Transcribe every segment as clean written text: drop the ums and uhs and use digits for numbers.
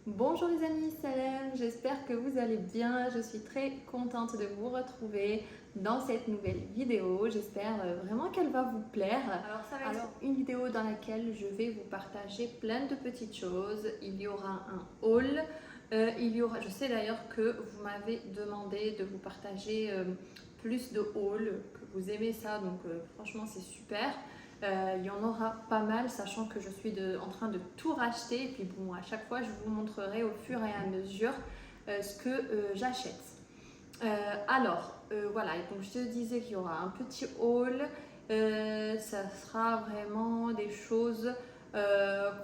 Bonjour les amis, salam, j'espère que vous allez bien. Je suis très contente de vous retrouver dans cette nouvelle vidéo. J'espère vraiment qu'elle va vous plaire. Alors ça va être une vidéo dans laquelle je vais vous partager plein de petites choses. Il y aura un haul. Je sais d'ailleurs que vous m'avez demandé de vous partager plus de hauls, que vous aimez ça, donc franchement c'est super. Il y en aura pas mal, sachant que je suis en train de tout racheter. Et puis bon, à chaque fois, je vous montrerai au fur et à mesure ce que j'achète. Voilà, et donc je te disais qu'il y aura un petit haul. Ça sera vraiment des choses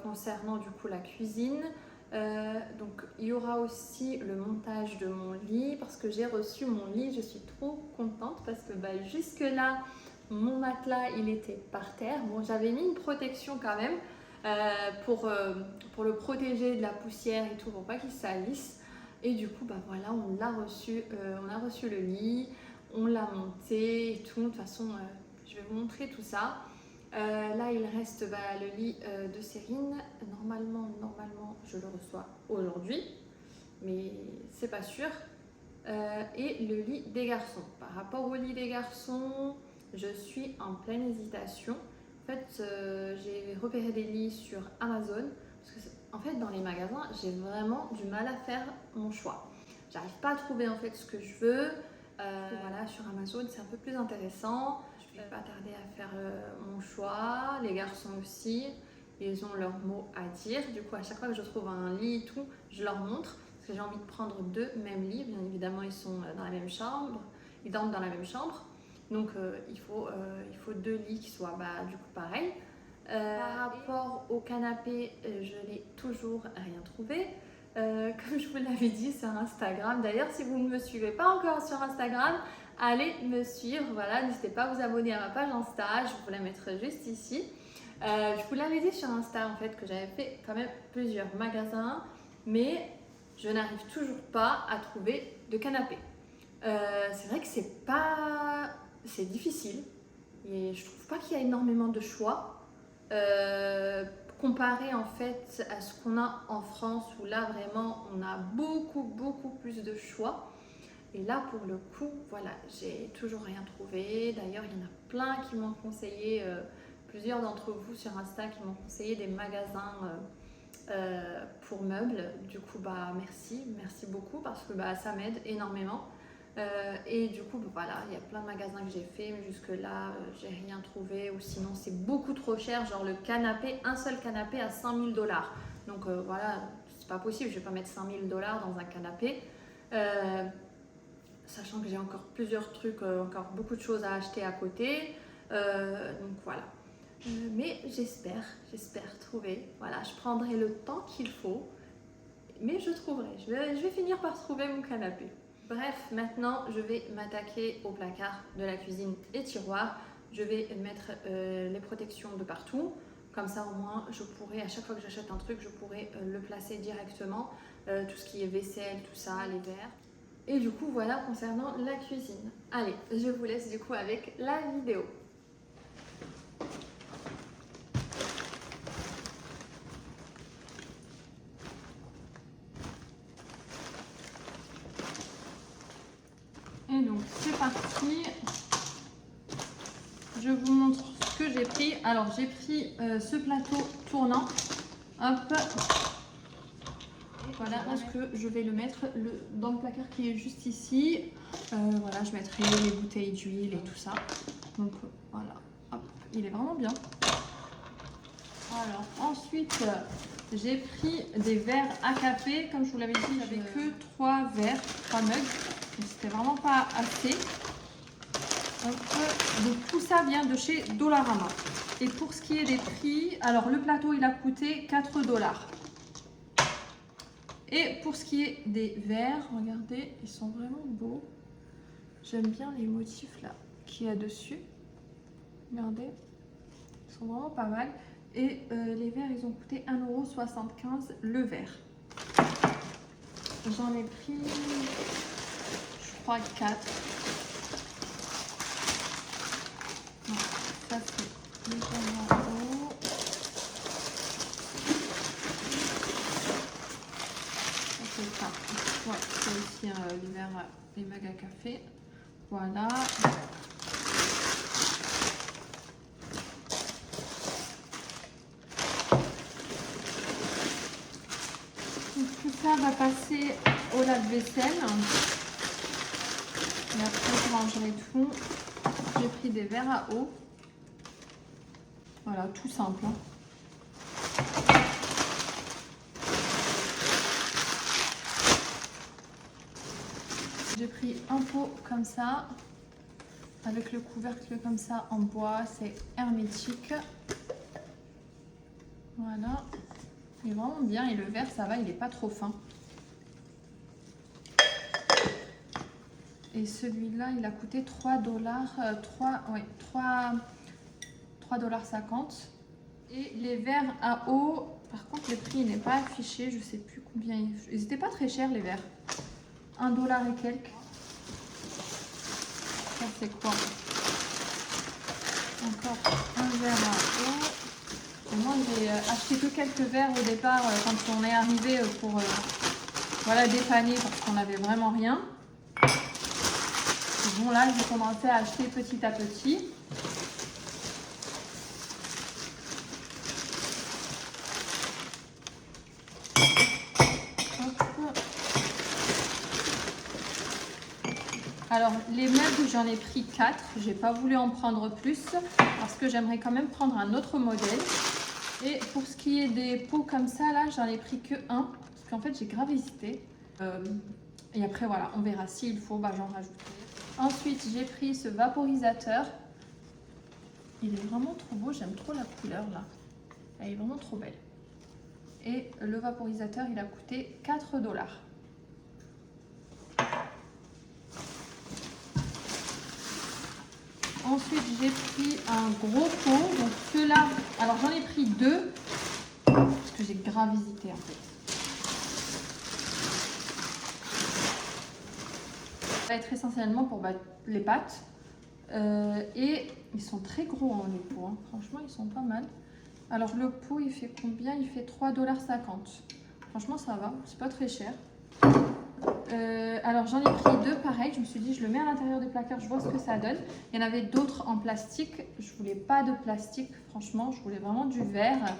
concernant du coup la cuisine. Donc il y aura aussi le montage de mon lit parce que j'ai reçu mon lit. Je suis trop contente parce que jusque là mon matelas il était par terre. Bon, j'avais mis une protection quand même pour le protéger de la poussière et tout pour pas qu'il salisse. Et du coup voilà, on a reçu le lit, on l'a monté et tout. De toute façon je vais vous montrer tout ça. Là il reste le lit de Cérine. Normalement je le reçois aujourd'hui, mais c'est pas sûr. Et le lit des garçons. Par rapport au lit des garçons, je suis en pleine hésitation. En fait, j'ai repéré des lits sur Amazon. Parce que en fait, dans les magasins, j'ai vraiment du mal à faire mon choix. J'arrive pas à trouver en fait ce que je veux. Voilà, sur Amazon, c'est un peu plus intéressant. Je vais pas tarder à faire mon choix. Les garçons aussi, ils ont leur mot à dire. Du coup, à chaque fois que je trouve un lit et tout, je leur montre. Parce que j'ai envie de prendre deux mêmes lits. Bien évidemment, ils sont dans la même chambre. Ils dorment dans la même chambre. Donc, il faut deux lits qui soient du coup pareils. Par rapport au canapé, je n'ai toujours rien trouvé. Comme je vous l'avais dit sur Instagram. D'ailleurs, si vous ne me suivez pas encore sur Instagram, allez me suivre. Voilà, n'hésitez pas à vous abonner à ma page Insta. Je vous la mettrai juste ici. Je vous l'avais dit sur Insta en fait que j'avais fait quand même plusieurs magasins, mais je n'arrive toujours pas à trouver de canapé. C'est vrai que c'est difficile et je trouve pas qu'il y a énormément de choix comparé en fait à ce qu'on a en France où là vraiment on a beaucoup plus de choix. Et là pour le coup, voilà, j'ai toujours rien trouvé. D'ailleurs, il y en a plein qui m'ont conseillé, plusieurs d'entre vous sur Insta qui m'ont conseillé des magasins pour meubles. Du coup merci beaucoup parce que ça m'aide énormément. Et du coup voilà, il y a plein de magasins que j'ai fait, mais jusque là j'ai rien trouvé, ou sinon c'est beaucoup trop cher, genre le canapé, un seul canapé à 5000 $. Donc voilà, c'est pas possible, je vais pas mettre 5000 $ dans un canapé, sachant que j'ai encore plusieurs trucs, encore beaucoup de choses à acheter à côté. Donc voilà. Mais j'espère trouver. Voilà, je prendrai le temps qu'il faut, mais je trouverai. Je vais finir par trouver mon canapé. Bref, maintenant je vais m'attaquer au placard de la cuisine et tiroirs. Je vais mettre les protections de partout. Comme ça au moins je pourrai, à chaque fois que j'achète un truc, je pourrai le placer directement. Tout ce qui est vaisselle, tout ça, les verres. Et du coup voilà concernant la cuisine. Allez, je vous laisse du coup avec la vidéo. Et donc c'est parti, je vous montre ce que j'ai pris. Alors j'ai pris ce plateau tournant, hop, et voilà, parce que je vais le mettre dans le placard qui est juste ici. Voilà, je mettrai les bouteilles d'huile et tout ça. Donc voilà, hop, il est vraiment bien. Alors ensuite j'ai pris des verres à café, comme je vous l'avais dit, j'avais que 3 verres, 3 mugs. C'était vraiment pas assez. Donc tout ça vient de chez Dollarama. Et pour ce qui est des prix, alors le plateau il a coûté 4 $. Et pour ce qui est des verres, regardez, ils sont vraiment beaux. J'aime bien les motifs là qu'il y a dessus. Regardez, ils sont vraiment pas mal. Et les verres ils ont coûté 1,75 € le verre. J'en ai pris, je crois, 4. Ça c'est légèrement haut. les mugs à café. Voilà. Donc, tout ça va passer au lave-vaisselle. Et après, je rangerai tout. J'ai pris des verres à eau. Voilà, tout simple. J'ai pris un pot comme ça, avec le couvercle comme ça en bois, c'est hermétique. Voilà, il est vraiment bien et le verre ça va, il n'est pas trop fin. Et celui-là, il a coûté 3,50 $. Et les verres à eau, par contre le prix n'est pas affiché, je sais plus combien. Ils n'étaient pas très chers les verres. 1 $ et quelques. Ça c'est quoi? Encore un verre à eau. Et moi j'ai acheté que quelques verres au départ quand on est arrivé pour voilà, dépanner parce qu'on n'avait vraiment rien. Et bon là j'ai commencé à acheter petit à petit. Alors les meubles j'en ai pris 4, j'ai pas voulu en prendre plus parce que j'aimerais quand même prendre un autre modèle. Et pour ce qui est des pots comme ça là, j'en ai pris que un parce qu'en fait j'ai grave hésité. Et après voilà, on verra s'il faut, bah, j'en rajouterai. Ensuite j'ai pris ce vaporisateur. Il est vraiment trop beau, j'aime trop la couleur là. Elle est vraiment trop belle. Et le vaporisateur il a coûté 4 $. Ensuite, j'ai pris un gros pot. Donc ceux-là, alors j'en ai pris 2 parce que j'ai grave hésité en fait. Ça va être essentiellement pour battre les pâtes. Et ils sont très gros hein, les pots. Hein. Franchement, ils sont pas mal. Alors le pot, il fait combien? Il fait 3,50 $. Franchement, ça va. C'est pas très cher. Alors j'en ai pris 2 pareil, je me suis dit je le mets à l'intérieur des placards, je vois ce que ça donne. Il y en avait d'autres en plastique, je voulais pas de plastique franchement, je voulais vraiment du verre.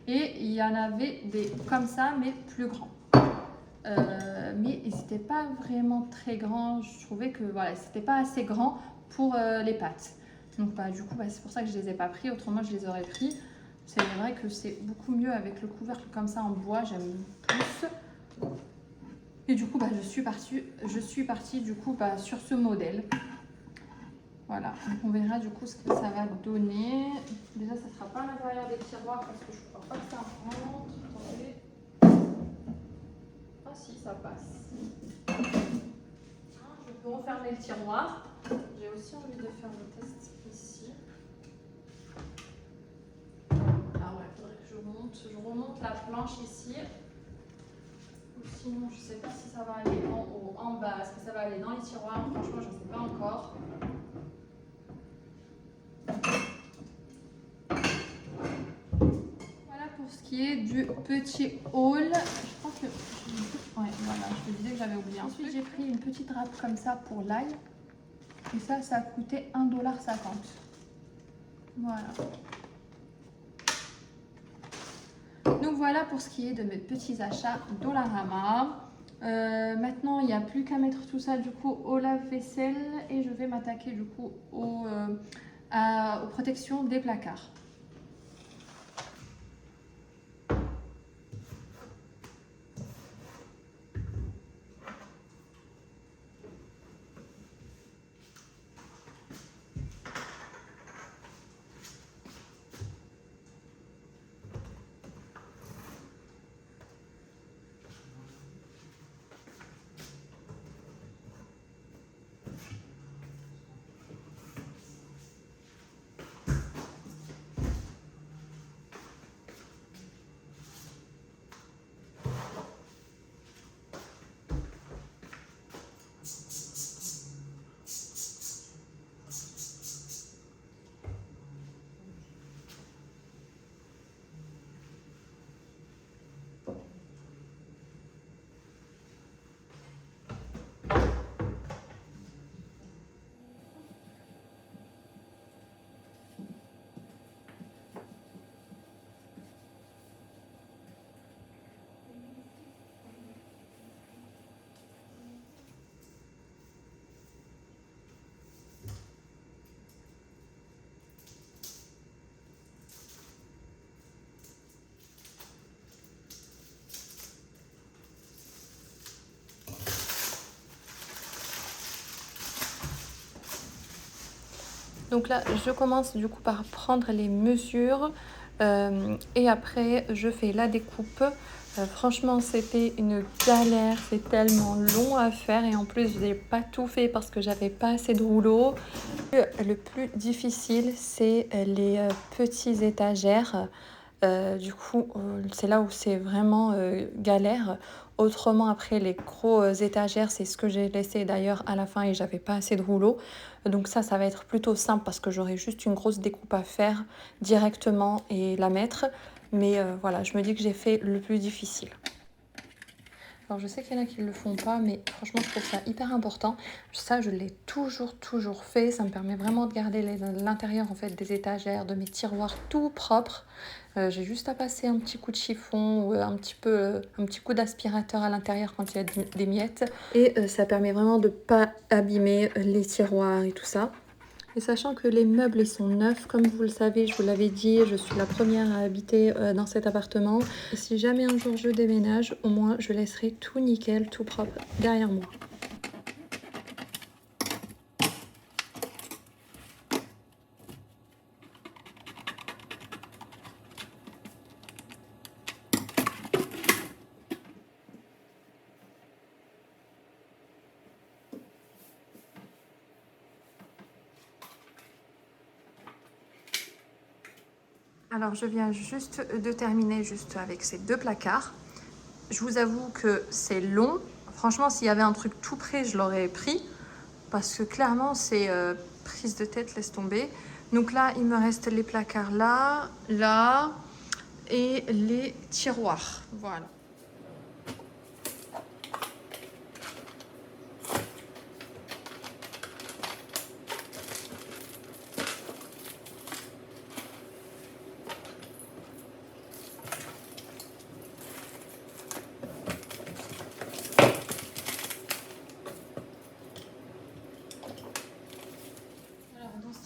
Et il y en avait des comme ça mais plus grands. Mais ils n'étaient pas vraiment très grands, je trouvais que voilà, c'était pas assez grand pour les pâtes. Donc bah, du coup bah, c'est pour ça que je les ai pas pris, autrement je les aurais pris. C'est vrai que c'est beaucoup mieux avec le couvercle comme ça en bois, j'aime plus. Et du coup, bah, je suis partie du coup, bah, sur ce modèle. Voilà, donc on verra du coup ce que ça va donner. Déjà, ça ne sera pas à l'intérieur des tiroirs parce que je ne crois pas que ça rentre. Attendez. Ah si, ça passe. Je peux refermer le tiroir. J'ai aussi envie de faire le test ici. Ah ouais, il faudrait que je remonte la planche ici. Sinon, je ne sais pas si ça va aller en haut, en bas, est-ce que ça va aller dans les tiroirs? Franchement, je ne sais pas encore. Voilà pour ce qui est du petit haul. Je crois que... Ouais, voilà, je te disais que j'avais oublié. Ensuite, j'ai pris une petite râpe comme ça pour l'ail. Et ça a coûté 1,50 $. Voilà. Donc voilà pour ce qui est de mes petits achats Dollarama. Maintenant, il n'y a plus qu'à mettre tout ça du coup au lave-vaisselle et je vais m'attaquer du coup aux protections des placards. Donc là, je commence du coup par prendre les mesures et après je fais la découpe. Franchement, c'était une galère, c'est tellement long à faire et en plus, je n'ai pas tout fait parce que j'avais pas assez de rouleau. Le plus difficile, c'est les petits étagères. Du coup, c'est là où c'est vraiment galère. Autrement, après, les gros étagères, c'est ce que j'ai laissé d'ailleurs à la fin et j'avais pas assez de rouleau. Donc ça va être plutôt simple parce que j'aurai juste une grosse découpe à faire directement et la mettre. Mais voilà, je me dis que j'ai fait le plus difficile. Alors je sais qu'il y en a qui ne le font pas, mais franchement je trouve ça hyper important. Ça je l'ai toujours fait. Ça me permet vraiment de garder l'intérieur en fait des étagères, de mes tiroirs tout propres. J'ai juste à passer un petit coup de chiffon ou un petit coup d'aspirateur à l'intérieur quand il y a des miettes. Et ça permet vraiment de ne pas abîmer les tiroirs et tout ça. Et sachant que les meubles ils sont neufs, comme vous le savez, je vous l'avais dit, je suis la première à habiter dans cet appartement. Et si jamais un jour je déménage, au moins je laisserai tout nickel, tout propre derrière moi. Alors je viens juste de terminer avec ces deux placards. Je vous avoue que c'est long. Franchement, s'il y avait un truc tout près, je l'aurais pris. Parce que clairement, c'est prise de tête, laisse tomber. Donc là, il me reste les placards là, là et les tiroirs. Voilà.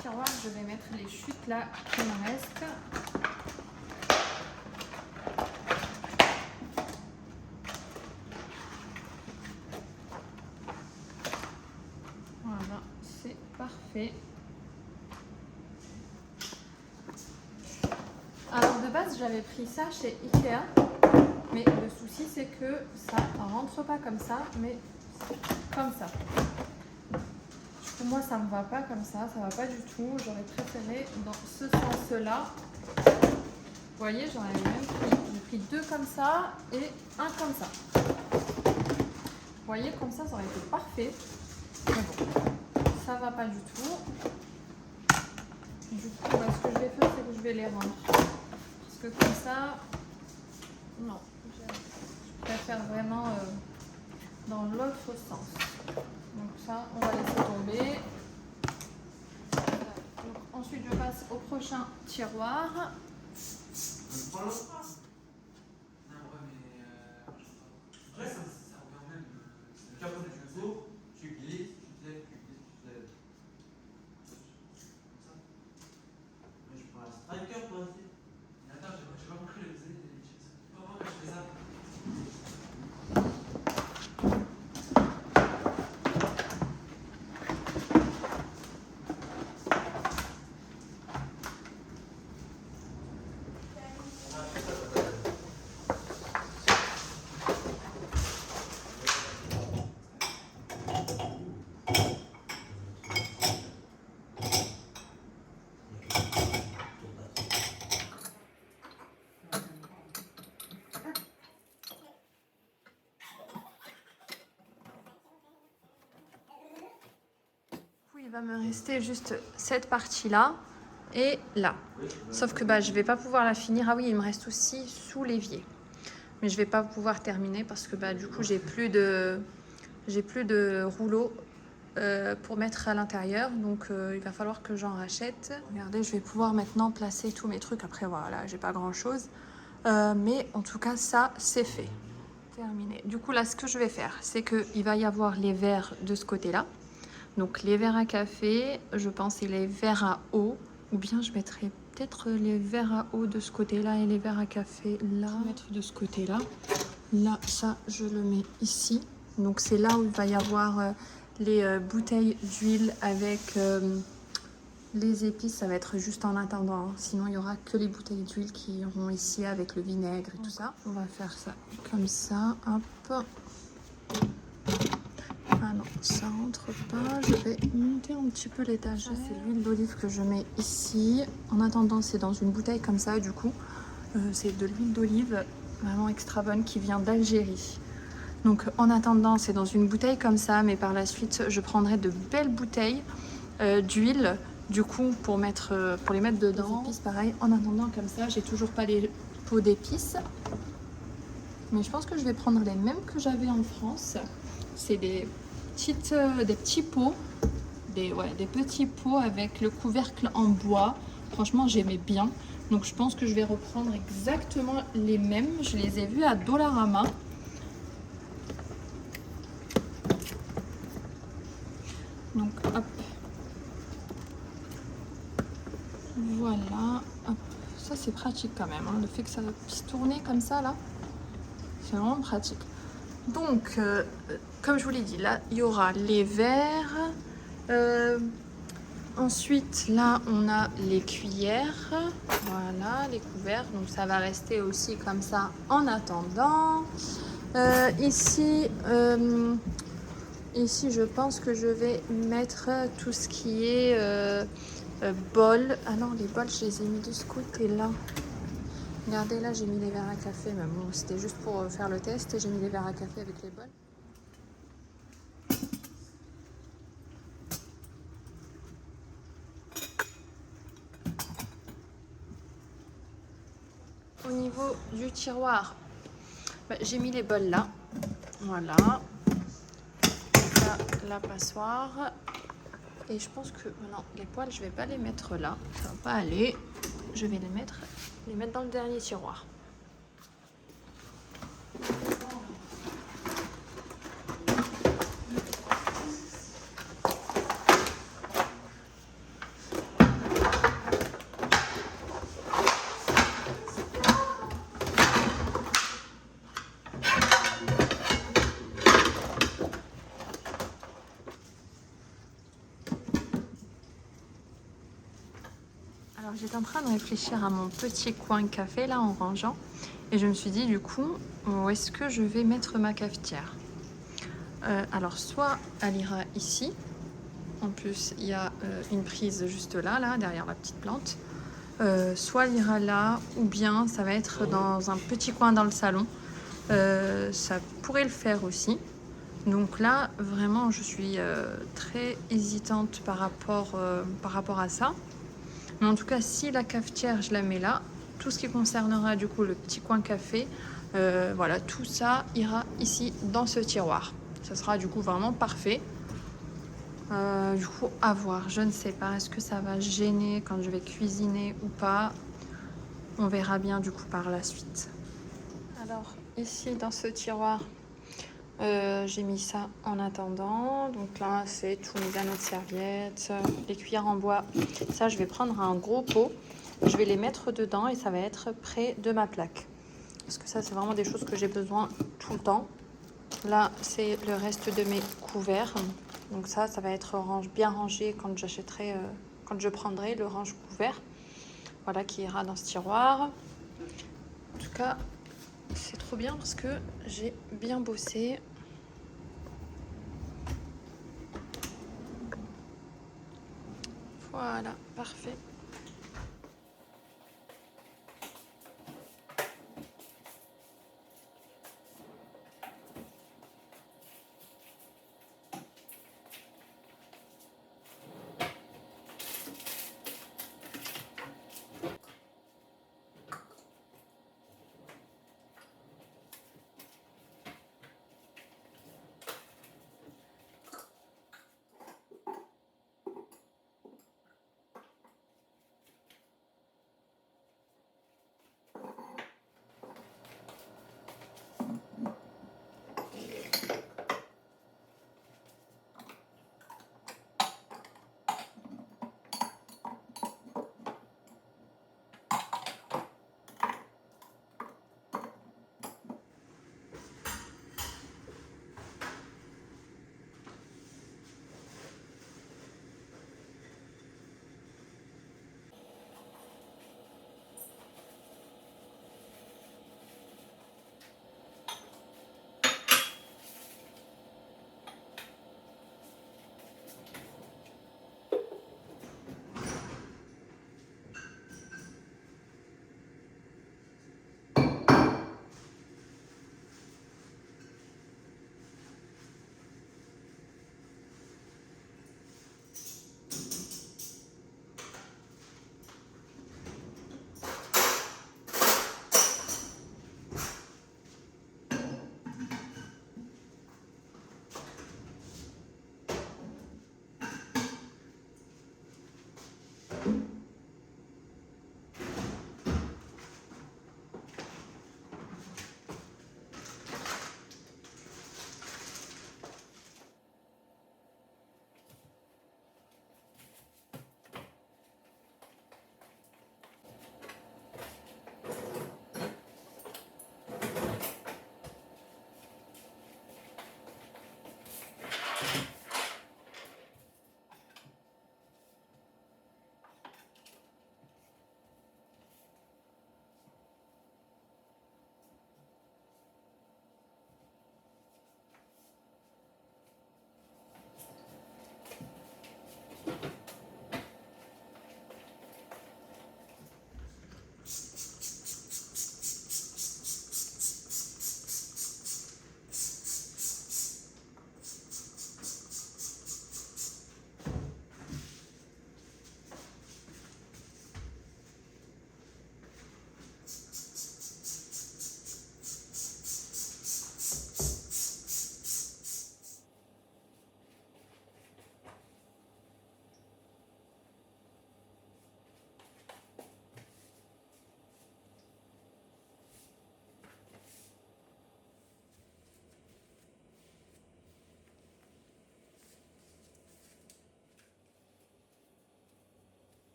Tiroir, je vais mettre les chutes là qui me restent. Voilà, c'est parfait. Alors de base, j'avais pris ça chez Ikea, mais le souci c'est que ça rentre pas comme ça, mais comme ça. Pour moi, ça me va pas comme ça va pas du tout. J'aurais préféré dans ce sens-là. Vous voyez, j'en avais même pris deux comme ça et un comme ça. Vous voyez, comme ça aurait été parfait. Mais bon, ça va pas du tout. Du coup, ce que je vais faire, c'est que je vais les rendre. Parce que comme ça, non, je préfère vraiment dans l'autre sens. Donc ça, on va laisser tomber. Donc, ensuite, je passe au prochain tiroir. Il va me rester juste cette partie-là et là. Sauf que je vais pas pouvoir la finir. Ah oui, il me reste aussi sous l'évier. Mais je vais pas pouvoir terminer parce que du coup, j'ai plus de rouleau pour mettre à l'intérieur. Donc, il va falloir que j'en rachète. Regardez, je vais pouvoir maintenant placer tous mes trucs. Après, voilà, j'ai pas grand-chose. Mais en tout cas, ça, c'est fait. Terminé. Du coup, là, ce que je vais faire, c'est qu'il va y avoir les verres de ce côté-là. Donc les verres à café, je pense, et les verres à eau. Ou bien je mettrai peut-être les verres à eau de ce côté-là et les verres à café là. Je vais mettre de ce côté-là. Là, ça, je le mets ici. Donc c'est là où il va y avoir les bouteilles d'huile avec Les épices, ça va être juste en attendant. Hein. Sinon, il n'y aura que les bouteilles d'huile qui iront ici avec le vinaigre et tout ça. On va faire ça comme ça. Hop. Ah non, ça rentre pas. Je vais monter un petit peu l'étagère. C'est l'huile d'olive que je mets ici. En attendant, c'est dans une bouteille comme ça, du coup. C'est de l'huile d'olive vraiment extra bonne qui vient d'Algérie. Donc en attendant, c'est dans une bouteille comme ça, mais par la suite, je prendrai de belles bouteilles d'huile, du coup, pour les mettre dedans. Les épices, pareil, en attendant comme ça, j'ai toujours pas les pots d'épices. Mais je pense que je vais prendre les mêmes que j'avais en France. C'est des petits pots, des petits pots avec le couvercle en bois. Franchement, j'aimais bien. Donc je pense que je vais reprendre exactement les mêmes. Je les ai vus à Dollarama. Donc hop. Voilà. Hop. Ça c'est pratique quand même. Hein. Le fait que ça puisse tourner comme ça là, c'est vraiment pratique. Donc comme je vous l'ai dit, là il y aura les verres. Ensuite, là, on a les cuillères, voilà, les couverts, donc ça va rester aussi comme ça en attendant. Ici, je pense que je vais mettre tout ce qui est bol. Ah non, les bols, je les ai mis de ce côté-là. Regardez, là, j'ai mis les verres à café, mais bon, c'était juste pour faire le test. J'ai mis les verres à café avec les bols. Au niveau du tiroir, j'ai mis les bols là. Voilà. Là, la passoire. Et je pense que non, les poêles, je vais pas les mettre là. Ça va pas aller. Je vais les mettre dans le dernier tiroir. Alors j'étais en train de réfléchir à mon petit coin café là en rangeant et je me suis dit du coup où est-ce que je vais mettre ma cafetière. Alors soit elle ira ici, en plus il y a une prise juste là derrière la petite plante, soit elle ira là ou bien ça va être dans un petit coin dans le salon, ça pourrait le faire aussi. Donc là vraiment je suis très hésitante par rapport à ça. Mais en tout cas, si la cafetière, je la mets là, tout ce qui concernera du coup le petit coin café, voilà, tout ça ira ici dans ce tiroir. Ça sera du coup vraiment parfait. Du coup, à voir. Je ne sais pas. Est-ce que ça va gêner quand je vais cuisiner ou pas? On verra bien du coup par la suite. Alors, ici dans ce tiroir, j'ai mis ça en attendant. Donc là, c'est tous mes anneaux de serviettes, les cuillères en bois. Ça, je vais prendre un gros pot. Je vais les mettre dedans et ça va être près de ma plaque. Parce que ça, c'est vraiment des choses que j'ai besoin tout le temps. Là, c'est le reste de mes couverts. Donc ça va être bien rangé quand j'achèterai, quand je prendrai le range couvert. Voilà, qui ira dans ce tiroir. En tout cas, c'est trop bien parce que j'ai bien bossé. Voilà, parfait.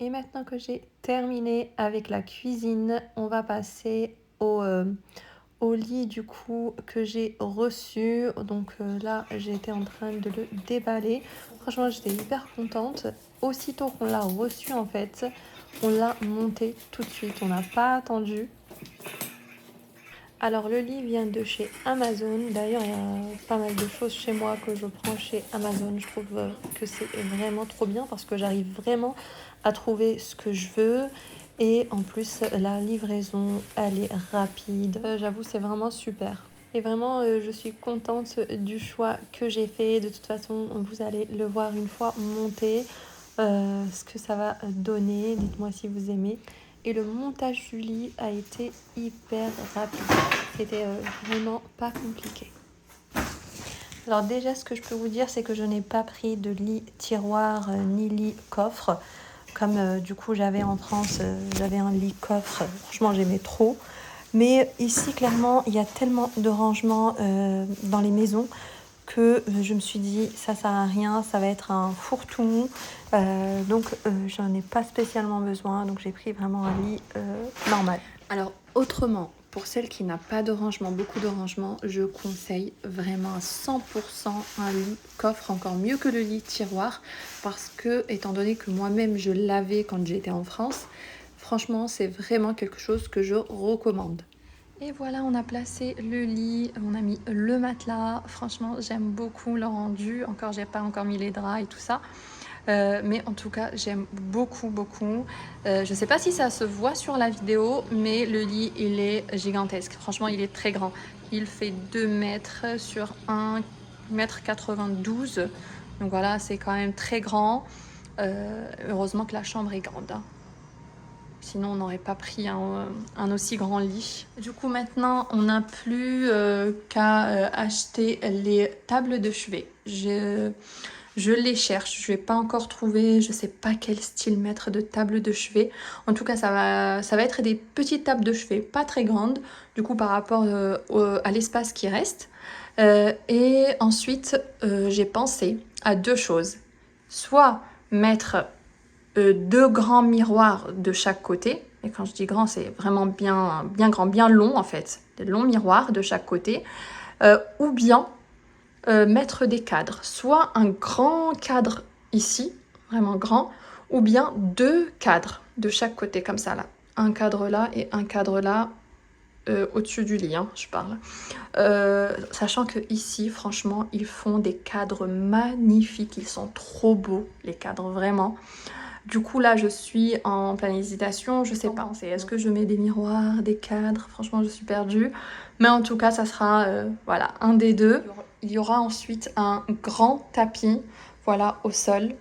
Et maintenant que j'ai terminé avec la cuisine, on va passer au lit du coup que j'ai reçu. Donc là, j'étais en train de le déballer. Franchement, j'étais hyper contente. Aussitôt qu'on l'a reçu en fait, on l'a monté tout de suite. On n'a pas attendu. Alors le lit vient de chez Amazon. D'ailleurs, il y a pas mal de choses chez moi que je prends chez Amazon. Je trouve que c'est vraiment trop bien parce que j'arrive vraiment à trouver ce que je veux. Et en plus, la livraison, elle est rapide. J'avoue, c'est vraiment super. Et vraiment, je suis contente du choix que j'ai fait. De toute façon, vous allez le voir une fois monté, ce que ça va donner. Dites-moi si vous aimez. Et le montage du lit a été hyper rapide. C'était vraiment pas compliqué. Alors déjà, ce que je peux vous dire, c'est que je n'ai pas pris de lit tiroir ni lit coffre. Comme du coup j'avais en France, j'avais un lit coffre. Franchement, j'aimais trop. Mais ici, clairement, il y a tellement de rangements dans les maisons que je me suis dit ça sert à rien, ça va être un fourre-tout. Donc j'en ai pas spécialement besoin, donc j'ai pris vraiment un lit normal. Alors autrement, pour celle qui n'a pas de rangement, beaucoup de rangement, je conseille vraiment à 100% un lit coffre, encore mieux que le lit tiroir, parce que étant donné que moi-même je l'avais quand j'étais en France, franchement c'est vraiment quelque chose que je recommande. Et voilà, on a placé le lit, on a mis le matelas. Franchement, j'aime beaucoup le rendu. Encore, j'ai pas encore mis les draps et tout ça. Mais en tout cas, j'aime beaucoup. Je sais pas si ça se voit sur la vidéo, mais le lit, il est gigantesque. Franchement, il est très grand. Il fait 2 mètres sur 1,92 m. Donc voilà, c'est quand même très grand. Heureusement que la chambre est grande, hein. Sinon, on n'aurait pas pris un aussi grand lit. Du coup, maintenant, on n'a plus qu'à acheter les tables de chevet. Je les cherche. Je ne vais pas encore trouver, je ne sais pas quel style mettre de table de chevet. En tout cas, ça va être des petites tables de chevet, pas très grandes, du coup, par rapport à l'espace qui reste. Et ensuite, j'ai pensé à 2 choses. Soit mettre 2 grands miroirs de chaque côté. Et quand je dis grand, c'est vraiment bien grand, bien long en fait. Des longs miroirs de chaque côté. Ou bien mettre des cadres. Soit un grand cadre ici, vraiment grand, ou bien 2 cadres de chaque côté, comme ça là. Un cadre là et un cadre là, au-dessus du lit, hein, je parle. Sachant que ici, franchement, ils font des cadres magnifiques. Ils sont trop beaux, les cadres, vraiment. Du coup, là, je suis en pleine hésitation. Je sais pas. Est-ce que je mets des miroirs, des cadres? Franchement, je suis perdue. Mais en tout cas, ça sera voilà, un des 2. Il y aura ensuite un grand tapis, voilà, au sol,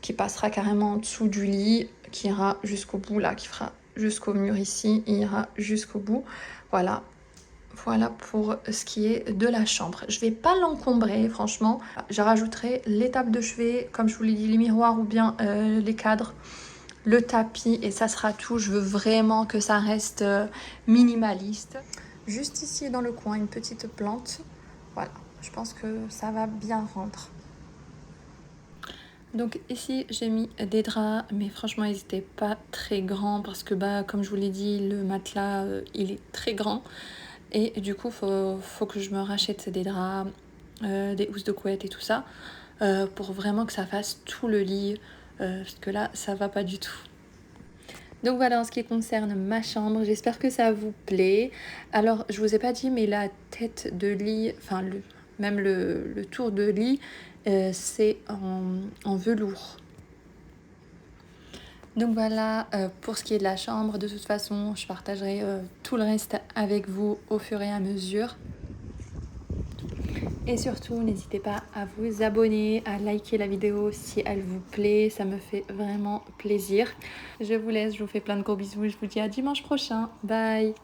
qui passera carrément en dessous du lit, qui ira jusqu'au bout, là, qui fera jusqu'au mur ici, il ira jusqu'au bout. Voilà. Voilà pour ce qui est de la chambre. Je vais pas l'encombrer, franchement. Je rajouterai les tables de chevet, comme je vous l'ai dit, les miroirs ou bien les cadres, le tapis, et ça sera tout. Je veux vraiment que ça reste minimaliste. Juste ici dans le coin, une petite plante. Voilà, je pense que ça va bien rendre. Donc ici j'ai mis des draps, mais franchement ils n'étaient pas très grands parce que comme je vous l'ai dit, le matelas il est très grand. Et du coup, faut que je me rachète des draps, des housses de couette et tout ça, pour vraiment que ça fasse tout le lit, parce que là, ça va pas du tout. Donc voilà, en ce qui concerne ma chambre, j'espère que ça vous plaît. Alors, je vous ai pas dit, mais la tête de lit, enfin, même le tour de lit, c'est en velours. Donc voilà, pour ce qui est de la chambre, de toute façon, je partagerai tout le reste avec vous au fur et à mesure. Et surtout, n'hésitez pas à vous abonner, à liker la vidéo si elle vous plaît, ça me fait vraiment plaisir. Je vous laisse, je vous fais plein de gros bisous, je vous dis à dimanche prochain, bye!